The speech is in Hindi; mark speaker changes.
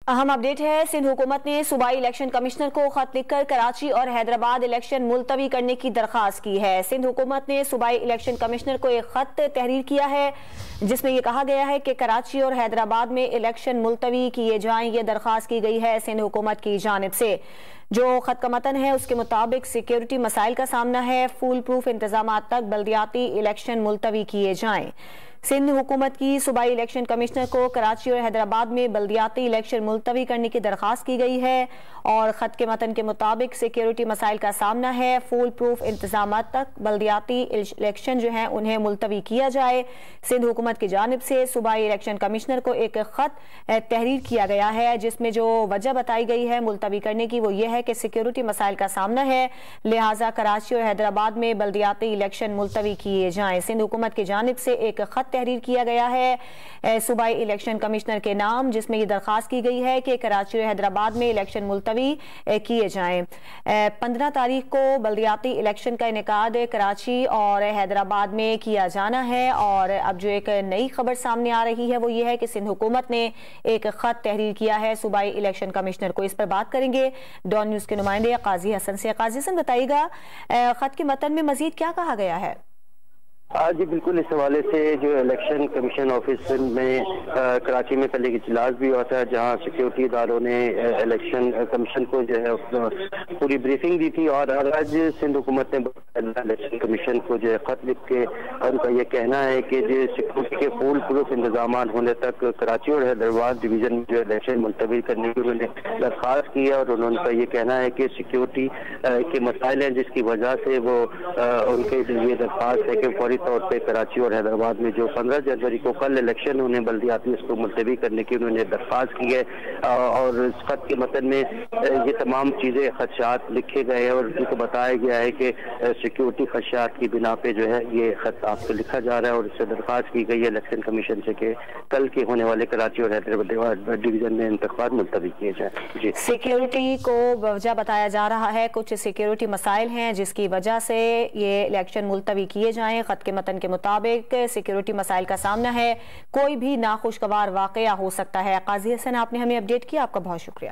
Speaker 1: अहम अपडेट है। सिंध हुकूमत ने सूबाई इलेक्शन कमिश्नर को खत लिखकर कराची और हैदराबाद इलेक्शन मुलतवी करने की दरख्वास्त की है। सिंध हुकूमत ने सूबाई इलेक्शन कमिश्नर को एक खत तहरीर किया है जिसमें यह कहा गया है कि कराची और हैदराबाद में इलेक्शन मुलतवी किए जाएं। यह दरख्वास्त की गई है सिंध हुकूमत की जानिब से। जो खत का मतन है उसके मुताबिक सिक्योरिटी मसाइल का सामना है, फूल प्रूफ इंतजाम तक बल्दियाती इलेक्शन मुलतवी किए जाएं। सिंध हुकूमत की सूबाई इलेक्शन कमिश्नर को कराची और हैदराबाद में बल्दियाती इलेक्शन मुलतवी करने की दरख्वास्त की गई है और खत के मतन के मुताबिक सिक्योरिटी मसाइल का सामना है, फूल प्रूफ इंतजाम तक बल्दियाती इलेक्शन जो हैं उन्हें मुलतवी किया जाए। सिंध हुकूमत की जानिब से सूबाई इलेक्शन कमिश्नर को एक खत तहरीर किया गया है जिसमें जो वजह बताई गई है मुलतवी करने की वो ये है कि सिक्योरिटी मसाइल का सामना है, लिहाजा कराची और हैदराबाद में बल्दियाती इलेक्शन मुलतवी किए जाएं। सिंध हुकूमत की जानिब से एक खत तहरीर किया गया है सूबाई इलेक्शन कमिश्नर के नाम जिसमें यह दरख्वास्त की गई है कि कराची और हैदराबाद में इलेक्शन मुलतवी किए जाएं। 15 तारीख को बल्दियाती इलेक्शन का इनेकाद कराची और हैदराबाद में किया जाना है। और अब जो एक नई खबर सामने आ रही है वो ये है कि सिंध हुकूमत ने एक खत तहरीर किया है सूबाई इलेक्शन कमिश्नर को। इस पर बात करेंगे डॉन न्यूज के नुमाइंदे काजी हसन से। काजी हसन, बताइएगा खत के मतन में मजीद क्या कहा गया है?
Speaker 2: जी बिल्कुल, इस हवाले से जो इलेक्शन कमीशन ऑफिस में कराची में कल एक इजलास भी हुआ था जहां सिक्योरिटी इदारों ने इलेक्शन कमीशन को जो है पूरी ब्रीफिंग दी थी। और आज सिंध हुकूमत ने इलेक्शन कमीशन को जो है खत लिख के उनका ये कहना है कि जो सिक्योरिटी के फूल प्रूफ इंतजाम होने तक कराची और हैदराबाद डिवीजन में जो इलेक्शन मुलतवी करने की उन्होंने दरख्वास्त की है। और उनका ये कहना है कि सिक्योरिटी के मसाइल हैं जिसकी वजह से वो उनके ये दरख्वास्त है कि फौरी तौर पे कराची और हैदराबाद में जो 15 जनवरी को कल इलेक्शन उन्हें बल्दियाती इसको मुलतवी करने की उन्होंने दरख्वास्त की है। और इस खत के मतन में ये तमाम चीज़ें खदशात लिखे गए हैं और उनको बताया गया है कि सिक्योरिटी खदशात की बिना पे जो है ये खत आपको लिखा जा रहा है। और इससे दरख्वास्त की गई है इलेक्शन कमीशन से कि कल के होने वाले कराची और हैदराबाद डिवीजन में इंतखाब मुलतवी किए जाए। जी,
Speaker 1: सिक्योरिटी को वजह बताया जा रहा है, कुछ सिक्योरिटी मसाइल हैं जिसकी वजह से ये इलेक्शन मुलतवी किए जाएं। खत के मतन के मुताबिक सिक्योरिटी मसाइल का सामना है, कोई भी नाखुशगवार वाकया हो सकता है। काजी हसन, आपने हमें अपडेट किया, आपका बहुत शुक्रिया।